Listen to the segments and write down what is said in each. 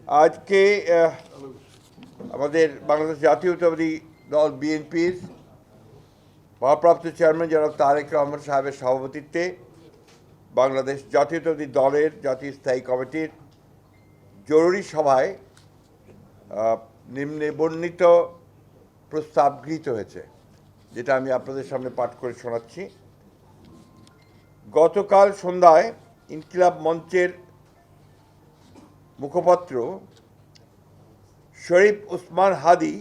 আজকে আমাদের বাংলাদেশ জাতীয়তাবাদী দল বিএনপির ভারপ্রাপ্ত চেয়ারম্যান জনাব তারেক রহমান সাহেবের সভাপতিত্বে বাংলাদেশ জাতীয়তাবাদী দলের জাতীয় স্থায়ী কমিটির জরুরি সভায় নিম্নে বর্ণিত প্রস্তাব গৃহীত হয়েছে, যেটা আমি আপনাদের সামনে পাঠ করে শোনাচ্ছি। গতকাল সন্ধ্যায় ইনকিলাব মঞ্চের মুখপাত্র শরীফ উসমান হাদি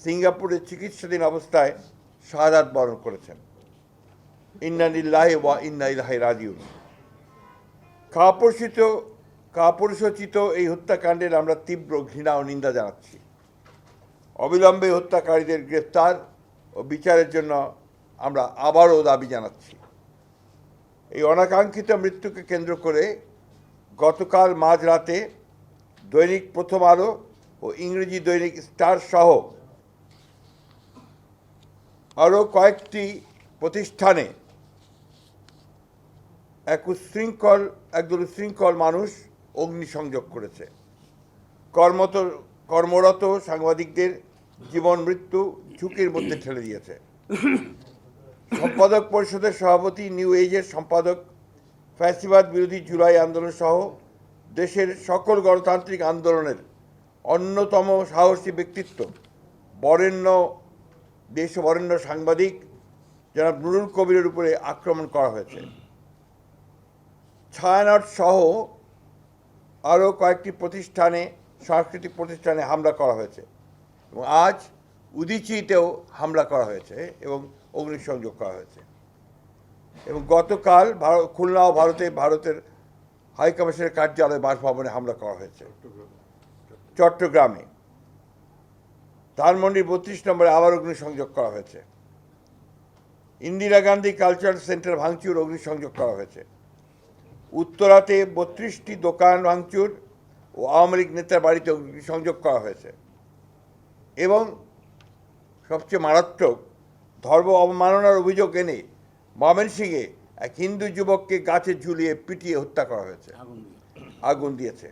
সিঙ্গাপুরে চিকিৎসাধীন অবস্থায় শাহাদাত বরণ করেছেন। ইন্না লিল্লাহি ওয়া ইন্না ইলাইহি রাজিউন। কাপুরুষোচিত এই হত্যাকাণ্ডের আমরা তীব্র ঘৃণা ও নিন্দা জানাচ্ছি। অবিলম্বে হত্যাকারীদের গ্রেফতার ও বিচারের জন্য আমরা আবারও দাবি জানাচ্ছি। এই অনাকাঙ্ক্ষিত মৃত্যুকে কেন্দ্র করে গতকাল মাঝরাতে দৈনিক প্রথম আলো ও ইংরেজি দৈনিক স্টার সহ আরও কয়েকটি প্রতিষ্ঠানে একদল উচ্ছৃঙ্খল মানুষ অগ্নিসংযোগ করেছে। কর্মরত সাংবাদিকদের জীবন মৃত্যু ঝুঁকির মধ্যে ঠেলে দিয়েছে। সম্পাদক পরিষদের সভাপতি, নিউ এজের সম্পাদক, ফ্যাসিবাদ বিরোধী জুলাই আন্দোলন সহ দেশের সকল গণতান্ত্রিক আন্দোলনের অন্যতম সাহসী ব্যক্তিত্ব বরেণ্য সাংবাদিক জনাব নুরুল কবিরের উপরে আক্রমণ করা হয়েছে। ছায়ানট সহ আরও কয়েকটি সাংস্কৃতিক প্রতিষ্ঠানে হামলা করা হয়েছে এবং আজ উদীচীতেও হামলা করা হয়েছে এবং অগ্নিসংযোগ করা হয়েছে। এবং গতকাল খুলনা ও ভারতের হাইকমিশনের কার্যালয় বাসভবনে হামলা করা হয়েছে। চট্টগ্রামে ধানমন্ডির 32 নম্বরে আবার অগ্নিসংযোগ করা হয়েছে। ইন্দিরা গান্ধী কালচারাল সেন্টার ভাঙচুর, অগ্নিসংযোগ করা হয়েছে। উত্তরাতে 32টি দোকান ভাঙচুর ও আওয়ামী লীগ নেতার বাড়িতে অগ্নিসংযোগ করা হয়েছে। এবং সবচেয়ে মারাত্মক, ধর্ম অবমাননার অভিযোগ এনে ময়মনসিংহে এক হিন্দু যুবককে গাছে ঝুলিয়ে পিটিয়ে হত্যা করা হয়েছে, আগুন দিয়েছে।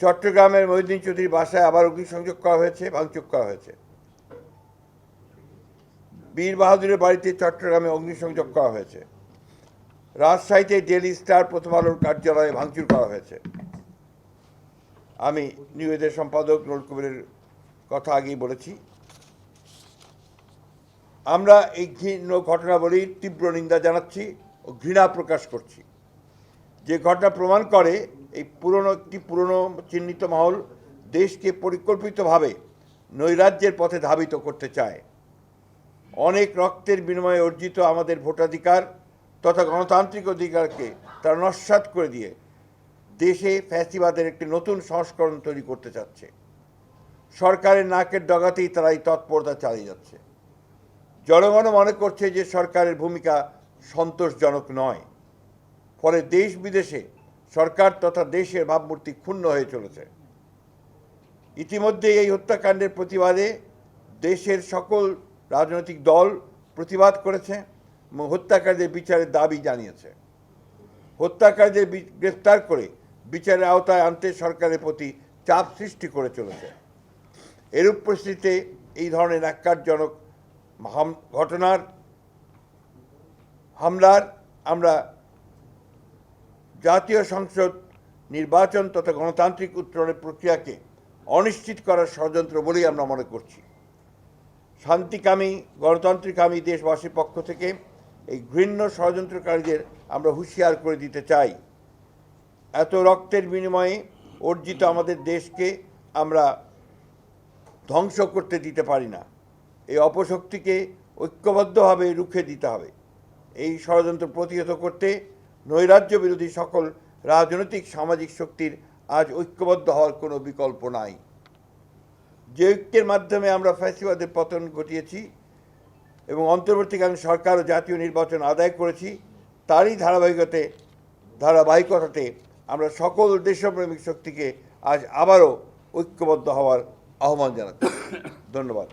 চট্টগ্রামের মহিউদ্দিন চৌধুরীর বাসায় আবার অগ্নিসংযোগ করা হয়েছে, ভাঙচুর করা হয়েছে। বীর বাহাদুরের বাড়িতে চট্টগ্রামে অগ্নিসংযোগ করা হয়েছে। রাজশাহীতে ডেইলি স্টার প্রথম আলোর কার্যালয়ে ভাঙচুর করা হয়েছে। আমি নিউ এজের সম্পাদক নুরুল কবিরের কথা আগেই বলেছি। আমরা এই ঘৃণ্য ঘটনাবলীর তীব্র নিন্দা জানাচ্ছি ও ঘৃণা প্রকাশ করছি। যে ঘটনা প্রমাণ করে একটি পুরনো চিহ্নিত মহল দেশকে পরিকল্পিতভাবে নৈরাজ্যের পথে ধাবিত করতে চায়। অনেক রক্তের বিনিময়ে অর্জিত আমাদের ভোটাধিকার তথা গণতান্ত্রিক অধিকারকে তারা নস্যাৎ করে দিয়ে দেশে ফ্যাসিবাদের একটি নতুন সংস্করণ তৈরি করতে চাচ্ছে। সরকারের নাকের ডগাতেই তারা এই তৎপরতা চালিয়ে যাচ্ছে। জনগণ মনে করছে যে সরকারের ভূমিকা সন্তোষজনক নয়, ফলে দেশ বিদেশে সরকার তথা দেশের ভাবমূর্তি ক্ষুণ্ণ হয়ে চলেছে। ইতিমধ্যে এই হত্যাকাণ্ডের প্রতিবাদে দেশের সকল রাজনৈতিক দল প্রতিবাদ করেছে এবং হত্যাকারীদের বিচারের দাবি জানিয়েছে। হত্যাকারীদের গ্রেফতার করে বিচারের আওতায় আনতে সরকারের প্রতি চাপ সৃষ্টি করে চলেছে। এরূপ পরিস্থিতিতে এই ধরনের ন্যাক্কারজনক হামলার আমরা জাতীয় সংসদ নির্বাচন তথা গণতান্ত্রিক উত্তরণের প্রক্রিয়াকে অনিশ্চিত করার ষড়যন্ত্র বলেই আমরা মনে করছি। শান্তিকামী গণতান্ত্রিকামী দেশবাসীর পক্ষ থেকে এই ঘৃণ্য ষড়যন্ত্রকারীদের আমরা হুঁশিয়ার করে দিতে চাই, এত রক্তের বিনিময়ে অর্জিত আমাদের দেশকে আমরা ধ্বংস করতে দিতে পারি না। এই অপশক্তিকে ঐক্যবদ্ধভাবে রুখে দিতে হবে। এই ষড়যন্ত্র প্রতিহত করতে নৈরাজ্য বিরোধী সকল রাজনৈতিক সামাজিক শক্তির আজ ঐক্যবদ্ধ হওয়ার কোনো বিকল্প নাই। যে ঐক্যের মাধ্যমে আমরা ফ্যাসিবাদের পতন ঘটিয়েছি এবং অন্তর্বর্তীকালীন সরকার ও জাতীয় নির্বাচন আদায় করেছি, তারই ধারাবাহিকতাতে আমরা সকল দেশপ্রেমিক শক্তিকে আজ আবারও ঐক্যবদ্ধ হওয়ার আহ্বান জানাচ্ছি। ধন্যবাদ।